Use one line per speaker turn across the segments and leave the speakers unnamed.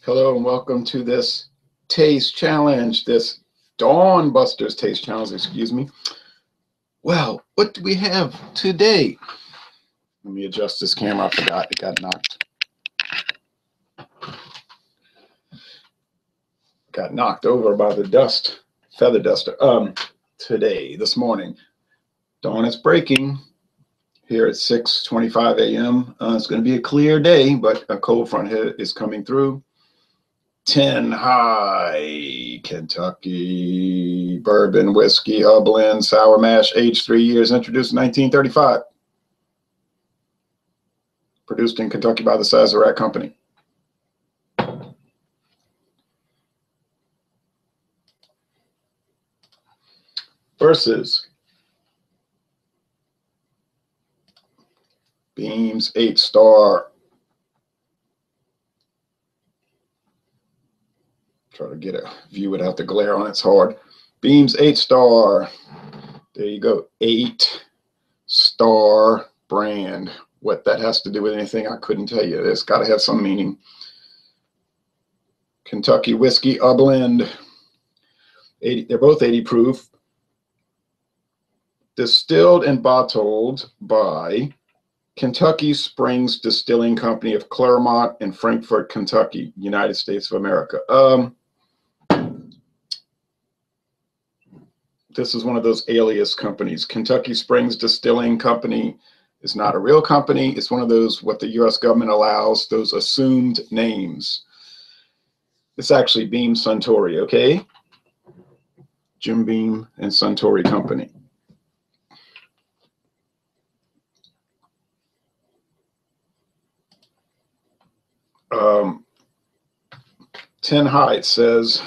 Hello and welcome to this taste challenge, this Dawn Busters taste challenge, excuse me. Well, what do we have today? Let me adjust this camera. I forgot it got knocked over by the dust, feather duster. This morning, dawn is breaking here at 6:25 a.m. It's going to be a clear day, but a cold front is coming through. 10 High Kentucky bourbon whiskey, a blend, sour mash, aged 3 years, introduced in 1935. Produced in Kentucky by the Sazerac Company. Versus Beams 8-star. Try to get a view without the glare on. It's hard. Beams 8-star. There you go. 8-star brand. What that has to do with anything, I couldn't tell you. It's got to have some meaning. Kentucky whiskey, a blend. 80, they're both 80 proof. Distilled and bottled by Kentucky Springs Distilling Company of Claremont and Frankfort, Kentucky, United States of America. This is one of those alias companies. Kentucky Springs Distilling Company is not a real company. It's one of those, what the U.S. government allows, those assumed names. It's actually Beam Suntory, okay? Jim Beam and Suntory Company. Ten High, it says,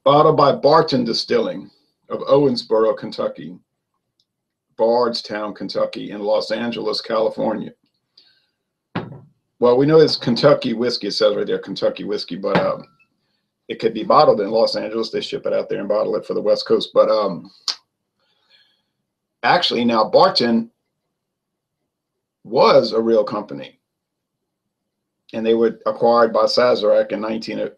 bottled by Barton Distilling of Owensboro, Kentucky, Bardstown, Kentucky, and Los Angeles, California. Well, we know it's Kentucky whiskey. It says right there, Kentucky whiskey, but it could be bottled in Los Angeles. They ship it out there and bottle it for the West Coast. But actually, now Barton was a real company, and they were acquired by Sazerac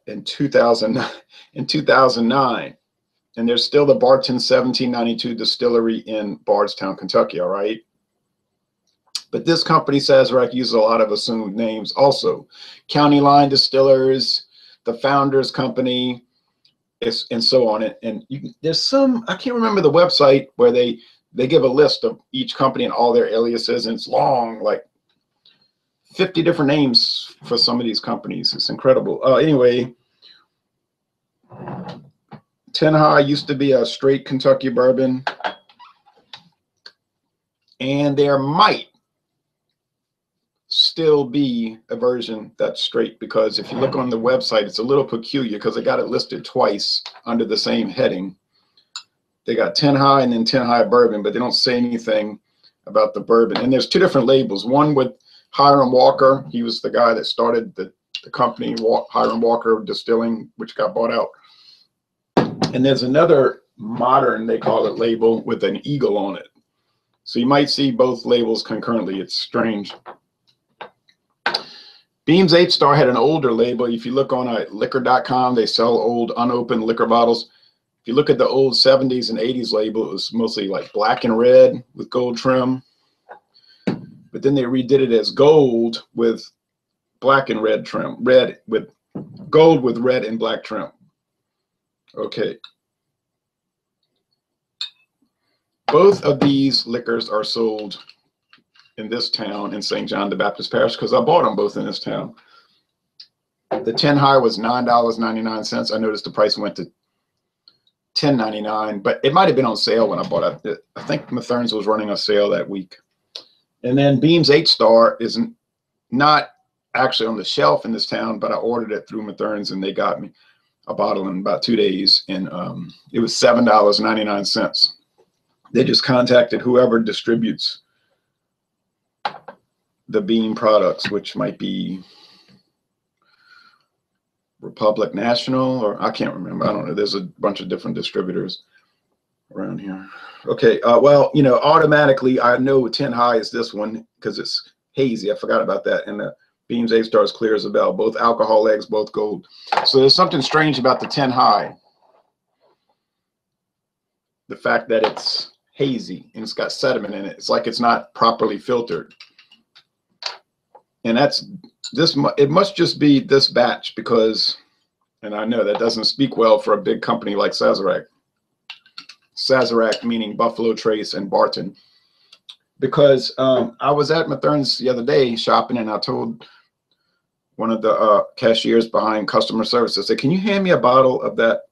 in 2009. And there's still the Barton 1792 distillery in Bardstown, Kentucky, all right? But this company, Sazerac, uses a lot of assumed names also. County Line Distillers, the Founders Company, and so on. And there's some, I can't remember the website where they give a list of each company and all their aliases, and it's long, like 50 different names for some of these companies. It's incredible. Anyway, 10 High used to be a straight Kentucky bourbon, and there might still be a version that's straight, because if you look on the website, it's a little peculiar because they got it listed twice under the same heading. They got 10 High and then 10 High bourbon, but they don't say anything about the bourbon. And there's two different labels, one with Hiram Walker. He was the guy that started the company, Hiram Walker Distilling, which got bought out. And there's another modern, they call it, label with an eagle on it. So you might see both labels concurrently. It's strange. Beams 8-star had an older label. If you look on liquor.com, they sell old unopened liquor bottles. If you look at the old 70s and 80s label, it was mostly like black and red with gold trim. But then they redid it as gold with black and red trim, gold with red and black trim. Okay. Both of these liquors are sold in this town in St. John the Baptist Parish, because I bought them both in this town. The 10 High was $9.99. I noticed the price went to $10.99, but it might have been on sale when I bought it. I think Mathern's was running a sale that week. And then Beams 8-star is not actually on the shelf in this town, but I ordered it through Mathern's, and they got me a bottle in about 2 days, and it was $7.99. They just contacted whoever distributes the Beam products, which might be Republic National, or I can't remember. I don't know. There's a bunch of different distributors around here. Okay. Well, you know, automatically I know 10 High is this one because it's hazy. I forgot about that. And the Beams 8 Stars clear as a bell. Both alcohol eggs, both gold. So there's something strange about the 10 high. The fact that it's hazy and it's got sediment in it. It's like it's not properly filtered. And that's this. It must just be this batch because, and I know that doesn't speak well for a big company like Sazerac. Sazerac meaning Buffalo Trace and Barton. Because I was at Mathern's the other day shopping, and I told one of the cashiers behind customer service, I said, can you hand me a bottle of that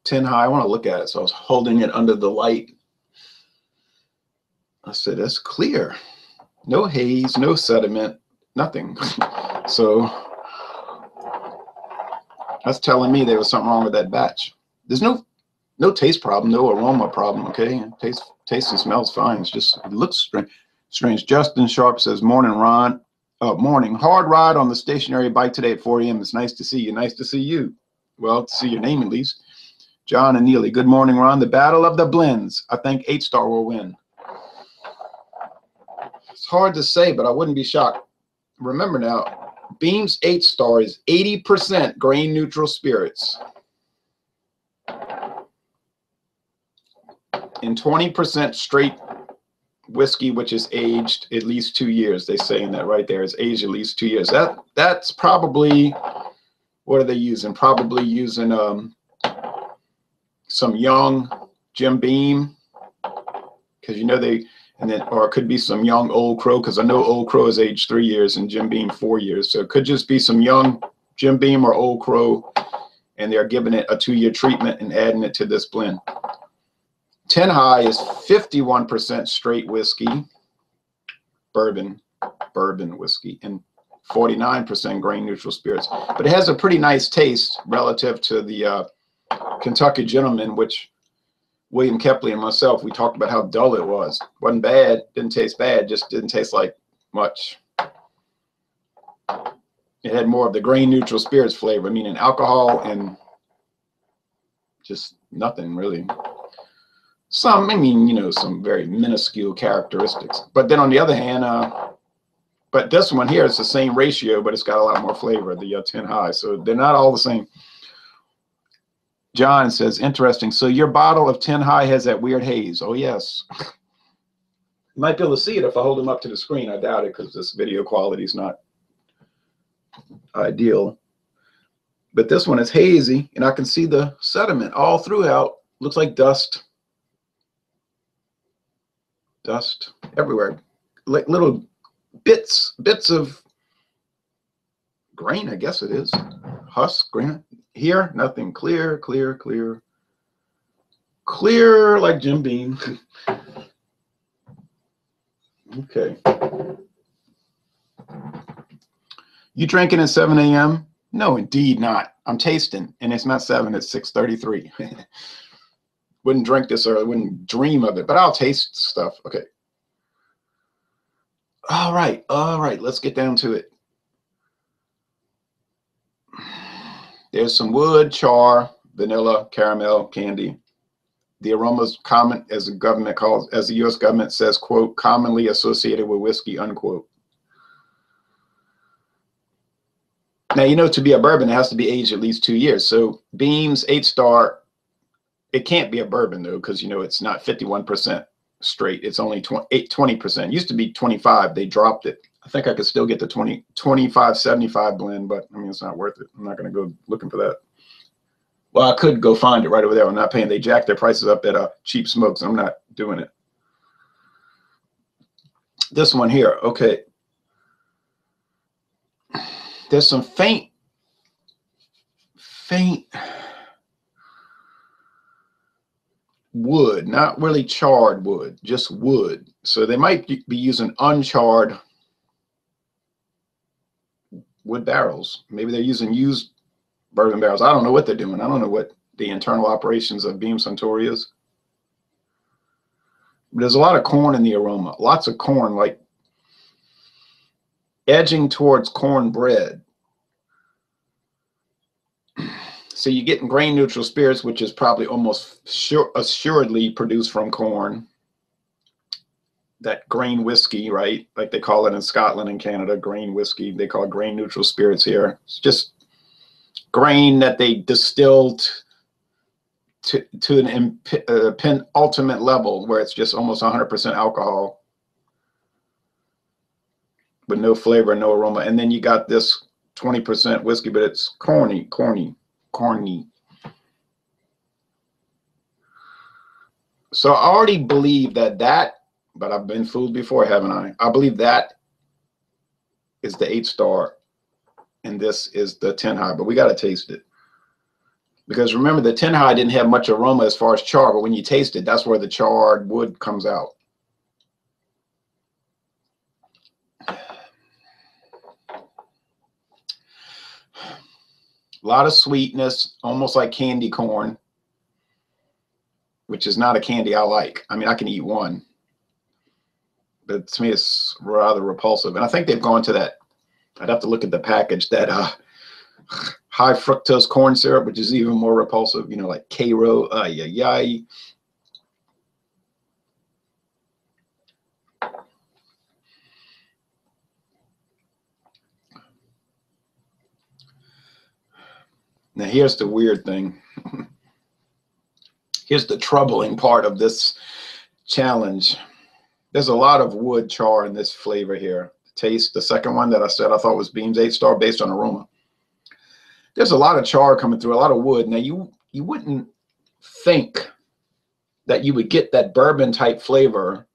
10 high? I want to look at it. So I was holding it under the light. I said, it's clear. No haze, no sediment, nothing. So that's telling me there was something wrong with that batch. There's no taste problem, no aroma problem, okay? Taste and smells fine. It's just, it looks strange. Justin Sharp says, morning, Ron. Morning. Hard ride on the stationary bike today at 4 a.m. It's nice to see you. Nice to see you. Well, to see your name at least. John and Neely, good morning, Ron. The battle of the blends. I think 8 Star will win. It's hard to say, but I wouldn't be shocked. Remember now, Beams 8 Star is 80% grain neutral spirits and 20% straight whiskey, which is aged at least 2 years. They're saying that right there. It's aged at least 2 years. That's probably, what are they using? Probably using some young Jim Beam, because you know they, and then, or it could be some young Old Crow, because I know Old Crow is aged 3 years and Jim Beam 4 years. So it could just be some young Jim Beam or Old Crow, and they're giving it a 2-year treatment and adding it to this blend. 10 high is 51% straight whiskey, bourbon whiskey, and 49% grain neutral spirits. But it has a pretty nice taste relative to the Kentucky Gentleman, which William Kepley and myself, we talked about how dull it was. Wasn't bad, didn't taste bad, just didn't taste like much. It had more of the grain neutral spirits flavor, meaning alcohol and just nothing really. Some, I mean, you know, some very minuscule characteristics. But then on the other hand, but this one here is the same ratio, but it's got a lot more flavor, the 10 high. So they're not all the same. John says, interesting. So your bottle of 10 high has that weird haze. Oh, yes. You might be able to see it if I hold them up to the screen. I doubt it because this video quality is not ideal. But this one is hazy, and I can see the sediment all throughout. Looks like dust. Dust everywhere, like little bits of grain, I guess it is. Husk, grain. Here, nothing. Clear like Jim Beam. Okay. You drinking at 7 a.m.? No, indeed not. I'm tasting, and it's not 7, it's 6:33. Wouldn't drink this or I wouldn't dream of it, but I'll taste stuff. Okay. All right. Let's get down to it. There's some wood, char, vanilla, caramel, candy. The aroma's common, as the U.S. government says, quote, commonly associated with whiskey, unquote. Now, you know, to be a bourbon, it has to be aged at least 2 years. So Beams 8 Star, it can't be a bourbon, though, because, you know, it's not 51% straight. It's only 20%. Used to be 25. They dropped it. I think I could still get the 25-75 blend, but, I mean, it's not worth it. I'm not going to go looking for that. Well, I could go find it right over there. I'm not paying. They jacked their prices up at Cheap Smokes. I'm not doing it. This one here, okay. There's some faint wood, not really charred wood, just wood. So they might be using uncharred wood barrels. Maybe they're using used bourbon barrels. I don't know what they're doing. I don't know what the internal operations of Beam Suntory is. But there's a lot of corn in the aroma. Lots of corn, like edging towards cornbread. So you're getting grain neutral spirits, which is probably almost assuredly produced from corn. that grain whiskey, right? Like they call it in Scotland and Canada, grain whiskey. They call it grain neutral spirits here. It's just grain that they distilled to an ultimate level where it's just almost 100% alcohol with no flavor, no aroma. And then you got this 20% whiskey, but it's corny. So I already believe that, but I've been fooled before, haven't I? I believe that is the 8-star and this is the 10 high, but we got to taste it. Because remember, the 10 high didn't have much aroma as far as char, but when you taste it, that's where the charred wood comes out. A lot of sweetness, almost like candy corn, which is not a candy I like. I mean, I can eat one, but to me, it's rather repulsive. And I think they've gone to that, I'd have to look at the package, that high fructose corn syrup, which is even more repulsive, you know, like Cairo. Now, here's the weird thing. Here's the troubling part of this challenge. There's a lot of wood char in this flavor here. Taste, the second one that I said I thought was Beam's 8-star based on aroma. There's a lot of char coming through, a lot of wood. Now, you wouldn't think that you would get that bourbon type flavor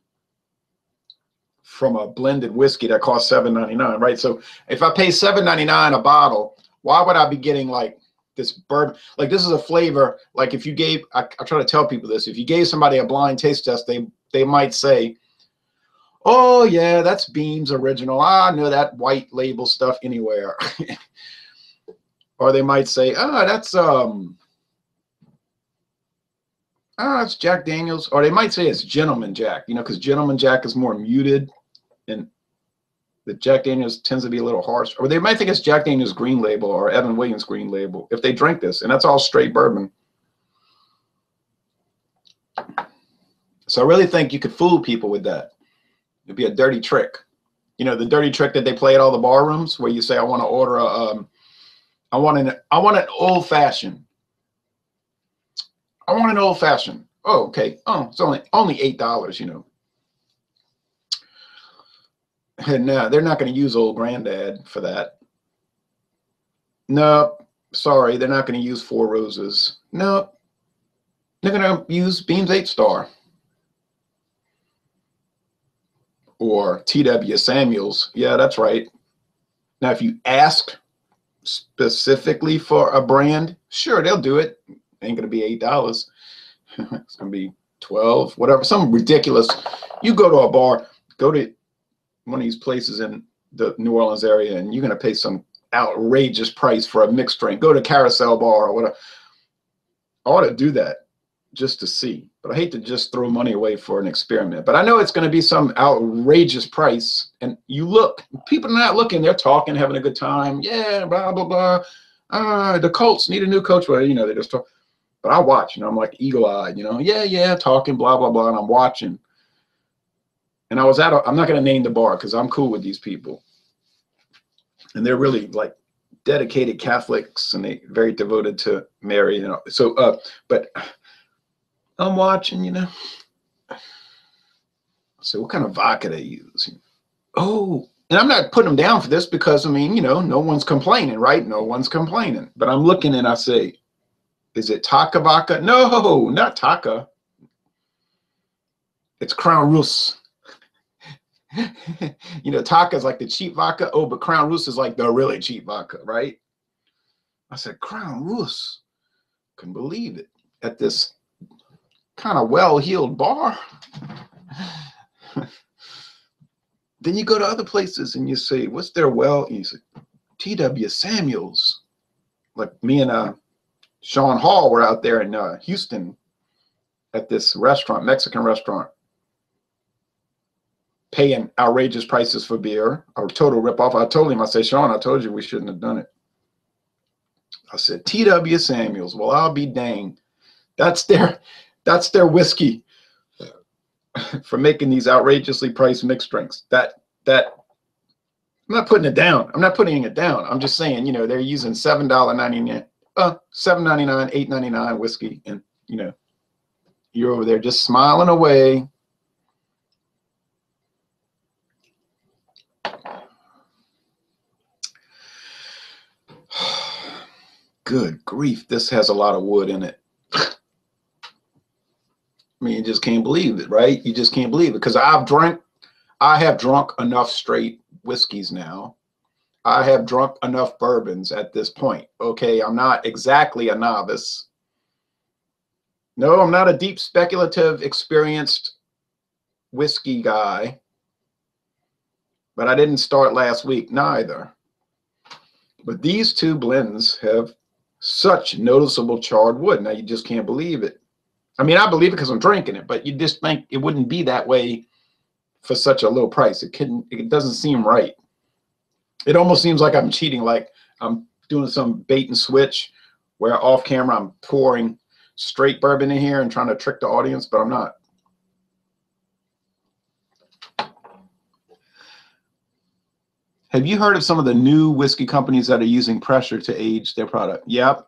from a blended whiskey that costs $7.99, right? So if I pay $7.99 a bottle, why would I be getting like this bourbon? Like, this is a flavor, like if you gave, I try to tell people this, if you gave somebody a blind taste test, they might say, oh yeah, that's Beam's original. I know that white label stuff anywhere. Or they might say, that's Jack Daniels. Or they might say it's Gentleman Jack, you know, because Gentleman Jack is more muted and the Jack Daniels tends to be a little harsh. Or they might think it's Jack Daniels Green Label or Evan Williams Green Label if they drink this, and that's all straight bourbon. So I really think you could fool people with that. It'd be a dirty trick. You know, the dirty trick that they play at all the bar rooms where you say, I want to order a, I want an old fashioned. I want an old fashioned. Oh, okay. Oh, it's only $8, you know. And they're not going to use Old Granddad for that. No, sorry, they're not going to use Four Roses. No, they're going to use Beam's 8-star. Or T.W. Samuels. Yeah, that's right. Now, if you ask specifically for a brand, sure, they'll do it. Ain't going to be $8. It's going to be 12, whatever, some ridiculous. You go to a bar, go to one of these places in the New Orleans area, and you're going to pay some outrageous price for a mixed drink. Go to Carousel Bar or whatever. I ought to do that just to see. But I hate to just throw money away for an experiment. But I know it's going to be some outrageous price. And you look, people are not looking. They're talking, having a good time. Yeah, blah, blah, blah. The Colts need a new coach. Well, you know, they just talk. But I watch, you know, I'm like eagle-eyed, you know. Yeah, talking, blah, blah, blah. And I'm watching. And I was at I'm not going to name the bar because I'm cool with these people. And they're really like dedicated Catholics and they very devoted to Mary, you know. So, but I'm watching, you know. So what kind of vodka they use? Oh, and I'm not putting them down for this because, I mean, you know, no one's complaining, right? No one's complaining. But I'm looking and I say, is it Taka vodka? No, not Taka. It's Crown Rousse. You know, Taka is like the cheap vodka. Oh, but Crown Rousse is like the really cheap vodka, right? I said, Crown Rousse. Couldn't believe it. At this kind of well-heeled bar. Then you go to other places and you say, what's their well? You say, T.W. Samuels. Like me and Sean Hall were out there in Houston at this restaurant, Mexican restaurant, paying outrageous prices for beer, a total ripoff. I told him, I said, Sean, I told you we shouldn't have done it. I said, T.W. Samuels. Well, I'll be danged. That's their whiskey. for making these outrageously priced mixed drinks. That I'm not putting it down. I'm not putting it down. I'm just saying, you know, they're using $7.99, $7.99, $8.99 whiskey, and you know, you're over there just smiling away. Good grief, this has a lot of wood in it. I mean, you just can't believe it, right? You just can't believe it, because I have drunk enough straight whiskeys now. I have drunk enough bourbons at this point. Okay, I'm not exactly a novice. No, I'm not a deep speculative experienced whiskey guy, but I didn't start last week neither. But these two blends have such noticeable charred wood. Now you just can't believe it. I mean, I believe it because I'm drinking it, but you just think it wouldn't be that way for such a low price. It doesn't seem right. It almost seems like I'm cheating, like I'm doing some bait and switch where off camera I'm pouring straight bourbon in here and trying to trick the audience, but I'm not. Have you heard of some of the new whiskey companies that are using pressure to age their product? Yep.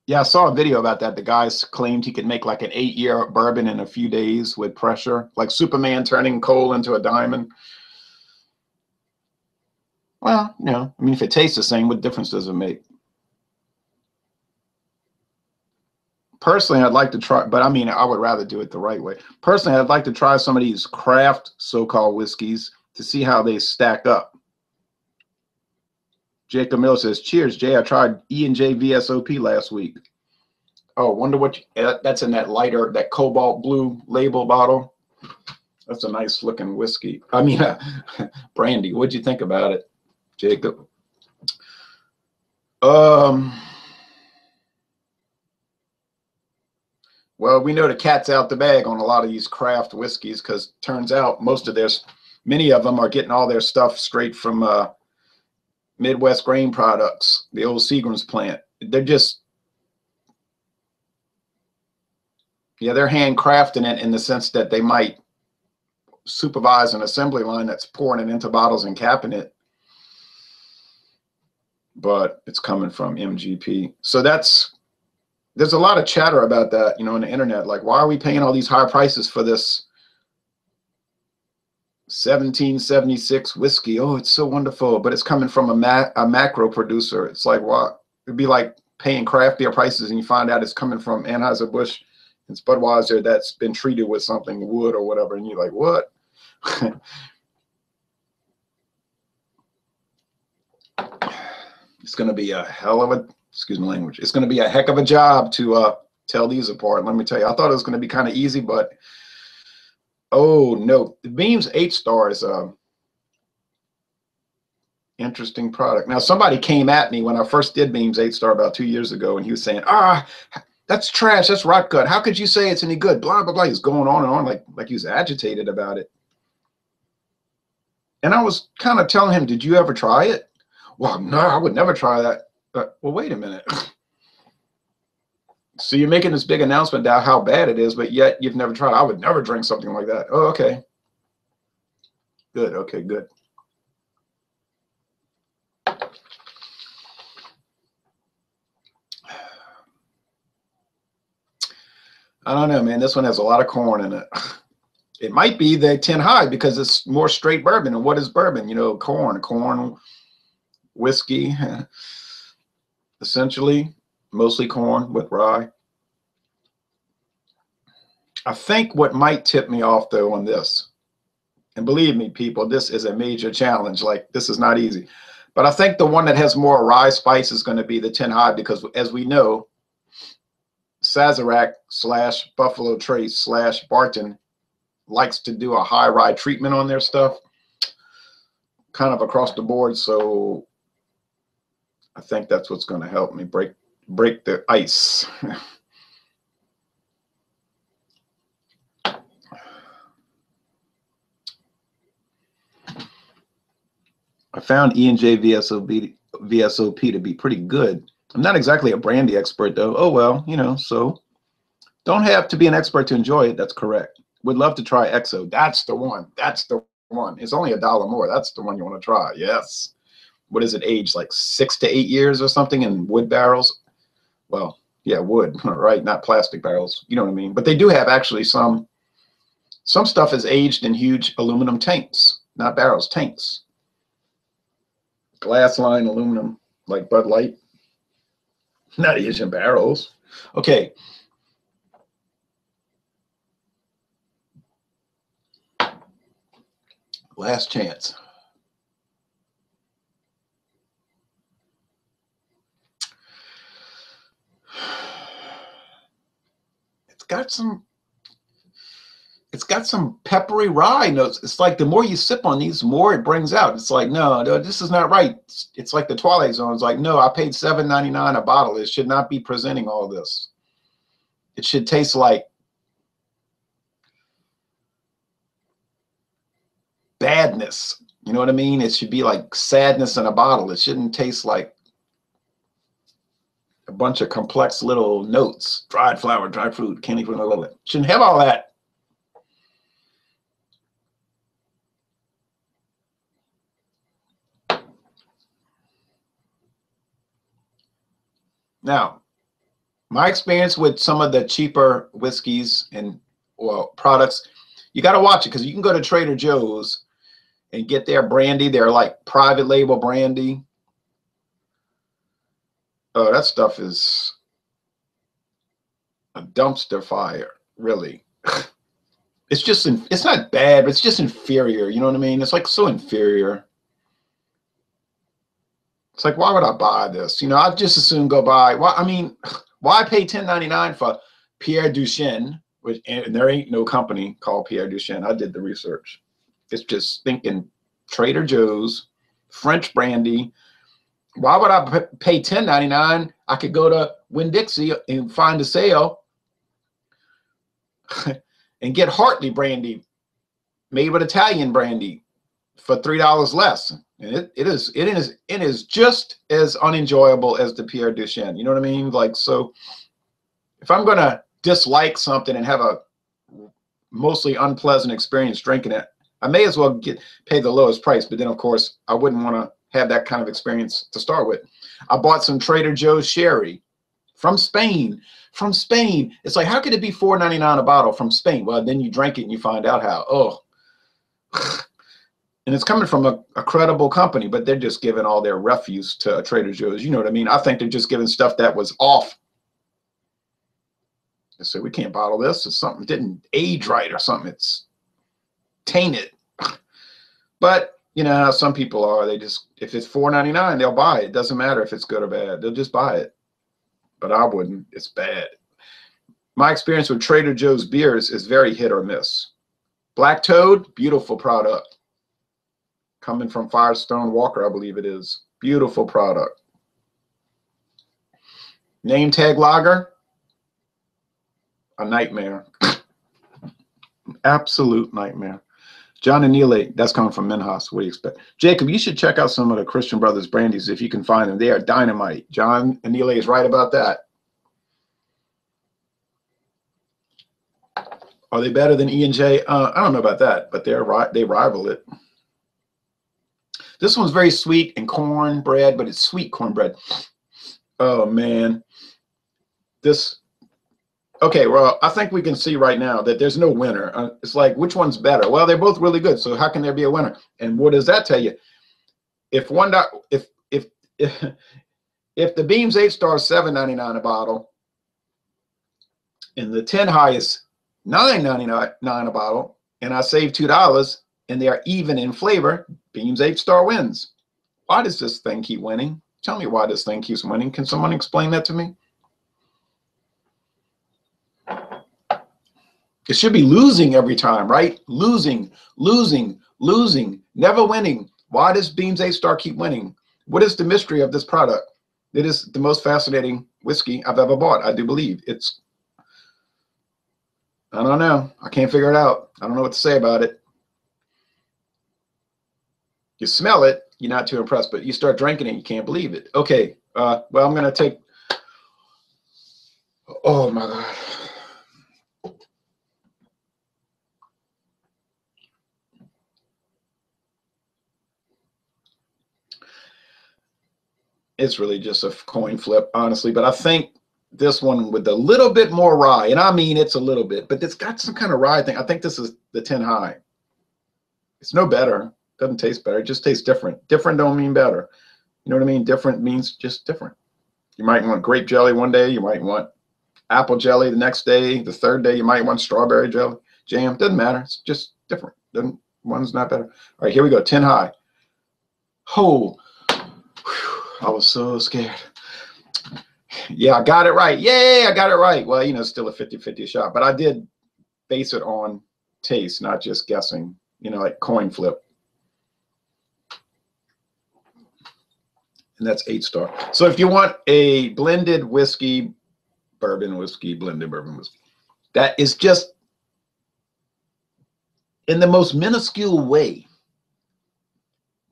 Yeah, I saw a video about that. The guys claimed he could make like an 8-year bourbon in a few days with pressure, like Superman turning coal into a diamond. Well, you know, I mean, if it tastes the same, what difference does it make? Personally, I'd like to try, but I mean, I would rather do it the right way. Personally, I'd like to try some of these craft so-called whiskeys to see how they stack up. Jacob Miller says, cheers, Jay. I tried E&J VSOP last week. Oh, wonder what that's in that lighter, that cobalt blue label bottle. That's a nice looking whiskey. I mean, brandy. What'd you think about it, Jacob? Well, we know the cat's out the bag on a lot of these craft whiskeys, because turns out many of them are getting all their stuff straight from Midwest Grain Products, the old Seagram's plant. They're just, yeah, they're handcrafting it in the sense that they might supervise an assembly line that's pouring it into bottles and capping it, but it's coming from MGP. So there's a lot of chatter about that, you know, on the internet. Like, why are we paying all these high prices for this 1776 whiskey? Oh, it's so wonderful, but it's coming from a macro producer. It's like, what? It'd be like paying craft beer prices and you find out it's coming from Anheuser-Busch and Budweiser that's been treated with something, wood or whatever, and you're like, what? It's going to be a hell of a, excuse my language, it's going to be a heck of a job to tell these apart. Let me tell you, I thought it was going to be kind of easy, but oh no, the Beams 8-Star is a interesting product. Now, somebody came at me when I first did Beams 8-Star about 2 years ago, and he was saying, that's trash, that's rot gut. How could you say it's any good? Blah, blah, blah. He's going on and on like he was agitated about it. And I was kind of telling him, did you ever try it? Well, no, I would never try that. Well, wait a minute. So you're making this big announcement about how bad it is, but yet you've never tried. I would never drink something like that. Oh, okay. Good. Okay, good. I don't know, man. This one has a lot of corn in it. It might be the 10 high because it's more straight bourbon. And what is bourbon? You know, corn, whiskey, essentially, mostly corn with rye. I think what might tip me off, though, on this, and believe me, people, this is a major challenge. Like, this is not easy. But I think the one that has more rye spice is going to be the 10 high because, as we know, Sazerac / Buffalo Trace / Barton likes to do a high rye treatment on their stuff, kind of across the board. So I think that's what's going to help me break the ice. I found E&J VSOP to be pretty good. I'm not exactly a brandy expert, though. Oh, well, you know, so Don't have to be an expert to enjoy it. That's correct. Would love to try XO. That's the one. That's the one. It's only $1 more. That's the one you want to try. Yes. What is it aged? Like 6 to 8 years or something in wood barrels? Well, yeah, wood, right? Not plastic barrels. You know what I mean? But they do have actually some stuff is aged in huge aluminum tanks, not barrels, tanks. Glass line aluminum, like Bud Light. Not aged in barrels. Okay. Last chance. It's got some peppery rye notes. It's like the more you sip on these, the more it brings out. It's like, no, this is not right. It's like the Twilight Zone. It's like, no, I paid $7.99 a bottle. It should not be presenting all this. It should taste like badness. You know what I mean? It should be like sadness in a bottle. It shouldn't taste like a bunch of complex little notes. Dried flower, dried fruit, candy fruit, all that. Shouldn't have all that. Now, my experience with some of the cheaper whiskeys and products, you got to watch it because you can go to Trader Joe's and get their brandy, their like private label brandy. Oh, that stuff is a dumpster fire, really. It's just, it's not bad, but it's just inferior. You know what I mean? It's like so inferior. It's like, why would I buy this? You know, I'd just as soon go buy, I mean, why pay $10.99 for Pierre Duchesne, which, and there ain't no company called Pierre Duchesne. I did the research. It's just thinking Trader Joe's, French brandy. Why would I pay $10.99? I could go to Winn-Dixie and find a sale and get Hartley brandy made with Italian brandy for $3 less. And it is just as unenjoyable as the Pierre Duchesne. You know what I mean? Like, so if I'm going to dislike something and have a mostly unpleasant experience drinking it, I may as well pay the lowest price. But then, of course, I wouldn't want to have that kind of experience to start with. I bought some Trader Joe's sherry from Spain. From Spain. It's like, how could it be $4.99 a bottle from Spain? Well, then you drink it and you find out how. Oh. And it's coming from a credible company, but they're just giving all their refuse to Trader Joe's. You know what I mean? I think they're just giving stuff that was off. They say, we can't bottle this. It's something didn't age right or something. It's tainted. But, you know how some people are. They just, if it's $4.99, they'll buy it. It doesn't matter if it's good or bad. They'll just buy it. But I wouldn't. It's bad. My experience with Trader Joe's beers is very hit or miss. Black Toad, beautiful product. Coming from Firestone Walker, I believe it is. Beautiful product. Name Tag Lager, a nightmare. Absolute nightmare. John and Neil, that's coming from Minhas. What do you expect? Jacob, you should check out some of the Christian Brothers brandies if you can find them. They are dynamite. John and Neil is right about that. Are they better than E&J? I don't know about that, but they rival it. This one's very sweet and cornbread, but it's sweet cornbread. Oh, man. Okay, well, I think we can see right now that there's no winner. It's like, which one's better? Well, they're both really good, so how can there be a winner? And what does that tell you? If the Beams 8 Star is $7.99 a bottle, and the 10 High is $9.99 a bottle, and I save $2, and they are even in flavor, Beams 8 Star wins. Why does this thing keep winning? Tell me why this thing keeps winning. Can someone explain that to me? It should be losing every time, right? Losing, losing, losing, never winning. Why does Beams 8 Star keep winning? What is the mystery of this product? It is the most fascinating whiskey I've ever bought. I do believe it's, I don't know. I can't figure it out. I don't know what to say about it. You smell it, you're not too impressed, but you start drinking it, you can't believe it. Okay, well, I'm going to take, oh my God. It's really just a coin flip, honestly. But I think this one with a little bit more rye, and I mean it's a little bit, but it's got some kind of rye thing. I think this is the 10 high. It's no better. Doesn't taste better. It just tastes different. Different don't mean better. You know what I mean? Different means just different. You might want grape jelly one day. You might want apple jelly the next day. The third day, you might want strawberry jelly, jam. Doesn't matter. It's just different. One's not better. All right, here we go. 10 high. Oh, I was so scared. Yeah, I got it right. Yay, I got it right. Well, you know, still a 50-50 shot, but I did base it on taste, not just guessing, you know, like coin flip. And that's 8-star. So if you want a blended whiskey, bourbon whiskey, blended bourbon whiskey, that is just in the most minuscule way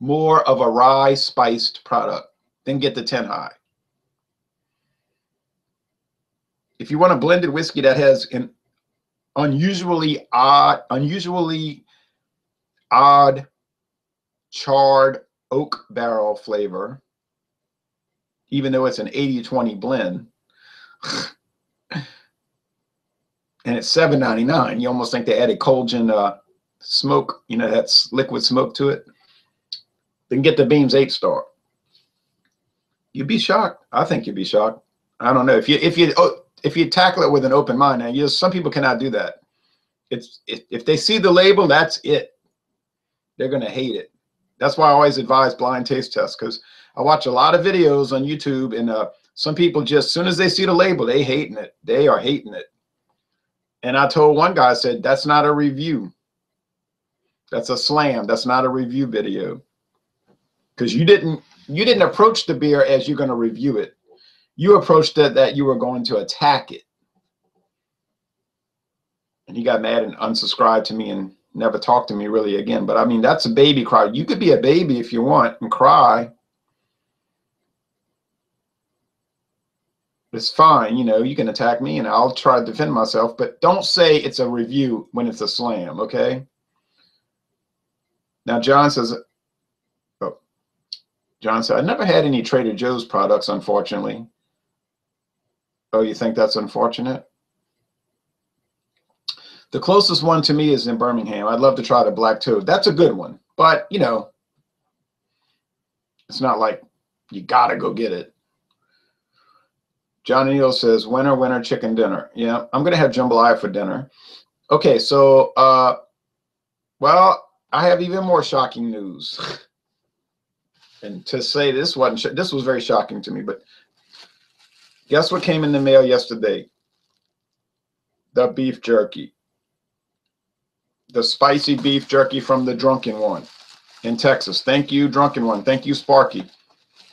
more of a rye spiced product, then get the 10 high. If you want a blended whiskey that has an unusually odd charred oak barrel flavor, even though it's an 80-20 blend, and it's $7.99, you almost think they added Colgin smoke, you know, that's liquid smoke to it, then get the Beams 8-star. You'd be shocked. I think you'd be shocked. I don't know if you tackle it with an open mind. Now, some people cannot do that. If they see the label, that's it. They're gonna hate it. That's why I always advise blind taste tests, because I watch a lot of videos on YouTube, and some people just, as soon as they see the label, they hating it. They are hating it. And I told one guy, I said, that's not a review. That's a slam. That's not a review video. Because you didn't approach the beer as you're going to review it. You approached it that you were going to attack it. And he got mad and unsubscribed to me and never talked to me really again. But I mean, that's a baby cry. You could be a baby if you want and cry. It's fine. You know, you can attack me and I'll try to defend myself. But don't say it's a review when it's a slam, okay? Now, John says, John said, I never had any Trader Joe's products, unfortunately. Oh, you think that's unfortunate? The closest one to me is in Birmingham. I'd love to try the Black Toad. That's a good one. But, you know, it's not like you got to go get it. Johnny Neal says, winner, winner, chicken dinner. Yeah, I'm going to have jambalaya for dinner. Okay, so, well, I have even more shocking news. And to say this was very shocking to me, but guess what came in the mail yesterday? The beef jerky. The spicy beef jerky from the Drunken One in Texas. Thank you, Drunken One. Thank you, Sparky.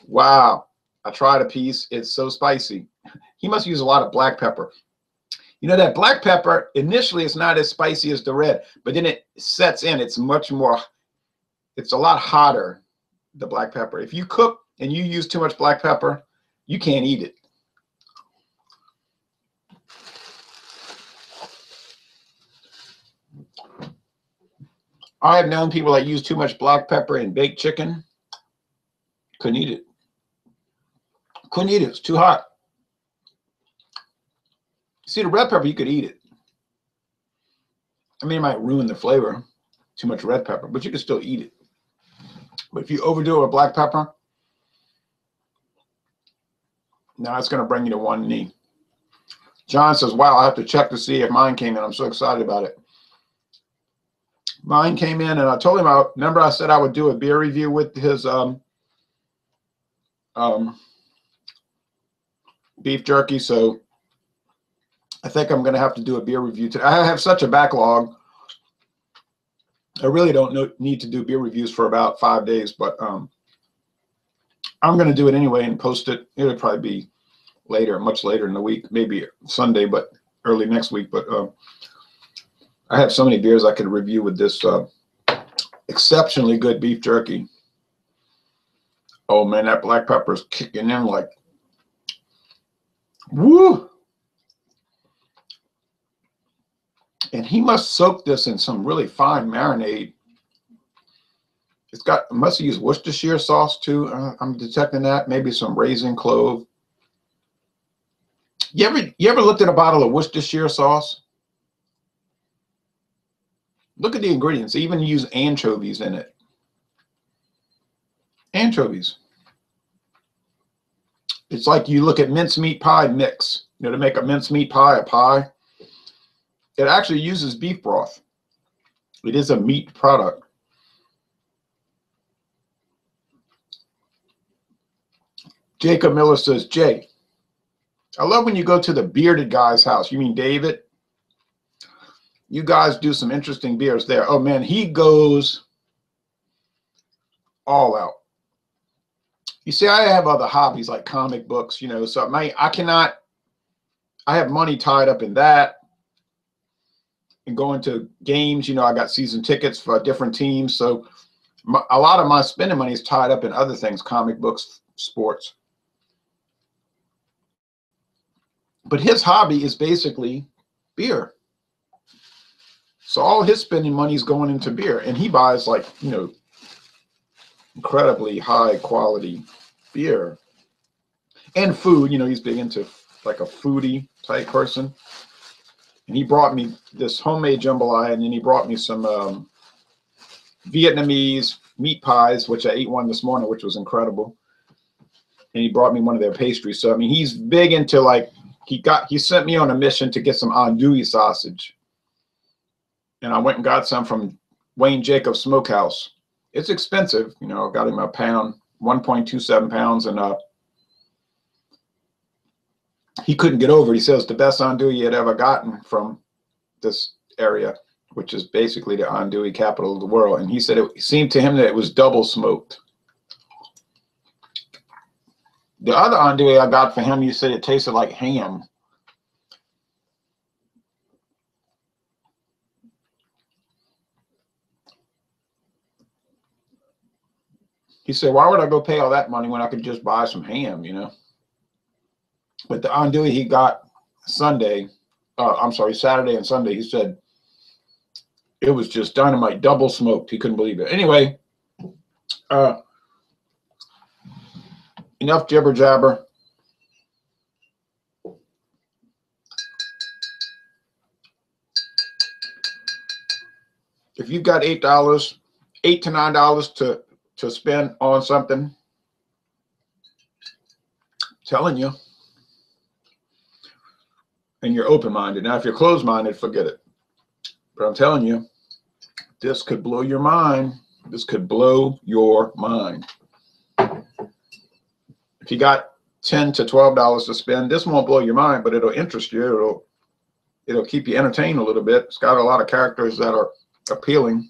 Wow. I tried a piece. It's so spicy. He must use a lot of black pepper. You know, that black pepper, initially, it's not as spicy as the red, but then it sets in. It's much more, it's a lot hotter, the black pepper. If you cook and you use too much black pepper, you can't eat it. I have known people that use too much black pepper in baked chicken. Couldn't eat it. Couldn't eat it. It's too hot. See, the red pepper, you could eat it. I mean, it might ruin the flavor, too much red pepper, but you can still eat it. But if you overdo it with black pepper, now it's going to bring you to one knee. John says, wow, I have to check to see if mine came in. I'm so excited about it. Mine came in, and I told him, remember I said I would do a beer review with his beef jerky. So I think I'm going to have to do a beer review today. I have such a backlog. I really don't need to do beer reviews for about 5 days, but I'm going to do it anyway and post it. It'll probably be later, much later in the week, maybe Sunday, but early next week. But I have so many beers I could review with this exceptionally good beef jerky. Oh man, that black pepper is kicking in like, woo! And he must soak this in some really fine marinade. It's got, must use Worcestershire sauce too. I'm detecting that. Maybe some raisin clove. You ever looked at a bottle of Worcestershire sauce? Look at the ingredients. They even use anchovies in it. Anchovies. It's like you look at mincemeat pie mix. You know, to make a mincemeat pie, a pie. It actually uses beef broth. It is a meat product. Jacob Miller says, Jay, I love when you go to the bearded guy's house. You mean David? You guys do some interesting beers there. Oh man, he goes all out. You see, I have other hobbies like comic books, you know, so I have money tied up in that and going to games. You know, I got season tickets for different teams. So a lot of my spending money is tied up in other things, comic books, sports. But his hobby is basically beer. So all his spending money is going into beer, and he buys like, you know, incredibly high quality beer and food. You know, he's big into like a foodie type person. And he brought me this homemade jambalaya, and then he brought me some Vietnamese meat pies, which I ate one this morning, which was incredible. And he brought me one of their pastries. So I mean, he's big into like, he sent me on a mission to get some andouille sausage. And I went and got some from Wayne Jacobs Smokehouse. It's expensive, you know. I got him a pound, 1.27 pounds, and he couldn't get over it. He says the best andouille he had ever gotten from this area, which is basically the andouille capital of the world. And he said it seemed to him that it was double smoked. The other andouille I got for him, he said it tasted like ham. He said, why would I go pay all that money when I could just buy some ham, you know? But the andouille he got Saturday and Sunday, he said it was just dynamite, double smoked. He couldn't believe it. Anyway, enough jibber jabber. If you've got $8 to $9 to spend on something, telling you, and you're open-minded. Now, if you're closed-minded, forget it. But I'm telling you, this could blow your mind. This could blow your mind. If you got $10 to $12 to spend, this won't blow your mind, but it'll interest you. It'll keep you entertained a little bit. It's got a lot of characters that are appealing.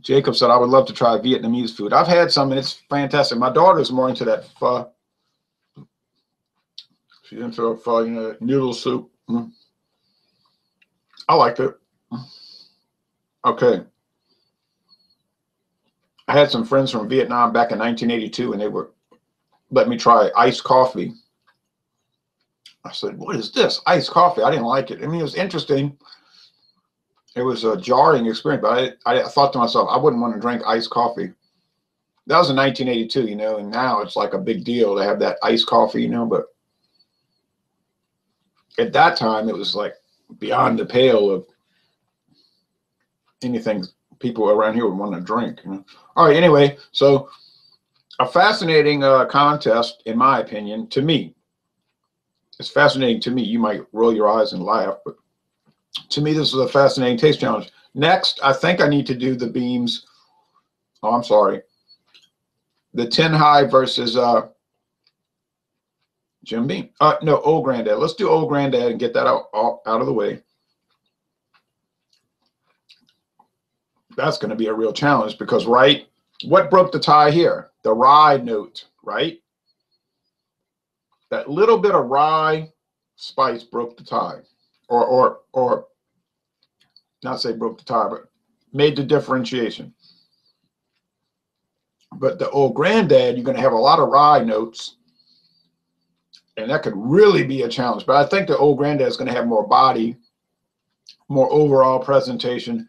Jacob said, I would love to try Vietnamese food. I've had some, and it's fantastic. My daughter's more into that pho. She's into a pho, you know, noodle soup. I liked it. Okay. I had some friends from Vietnam back in 1982, and they were let me try iced coffee. I said, what is this? Iced coffee. I didn't like it. I mean, it was interesting. It was a jarring experience, but I thought to myself, I wouldn't want to drink iced coffee. That was in 1982, you know, and now it's like a big deal to have that iced coffee, you know, but at that time, it was like beyond the pale of anything people around here would want to drink. You know? All right, anyway, so a fascinating contest, in my opinion, to me. It's fascinating to me. You might roll your eyes and laugh, but to me, this is a fascinating taste challenge. Next, I think I need to do the Beams. Oh, I'm sorry. The Tin High versus Jim Beam. No, Old Granddad. Let's do Old Granddad and get that out of the way. That's going to be a real challenge because, right, what broke the tie here? The rye note, right? That little bit of rye spice broke the tie. Or not say broke the tie, but made the differentiation. But the Old Granddad, you're going to have a lot of rye notes, and that could really be a challenge. But I think the Old Granddad is going to have more body, more overall presentation.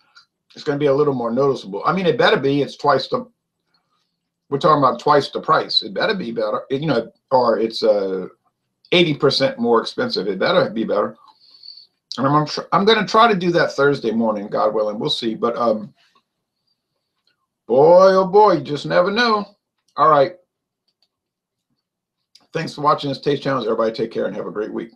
it's going to be a little more noticeable. I mean, it better be. It's twice the. We're talking about twice the price. It better be better, you know, or it's 80% more expensive. It better be better. And I'm going to try to do that Thursday morning, God willing. We'll see. But boy, oh boy, you just never know. All right. Thanks for watching this Taste Challenge. Everybody take care and have a great week.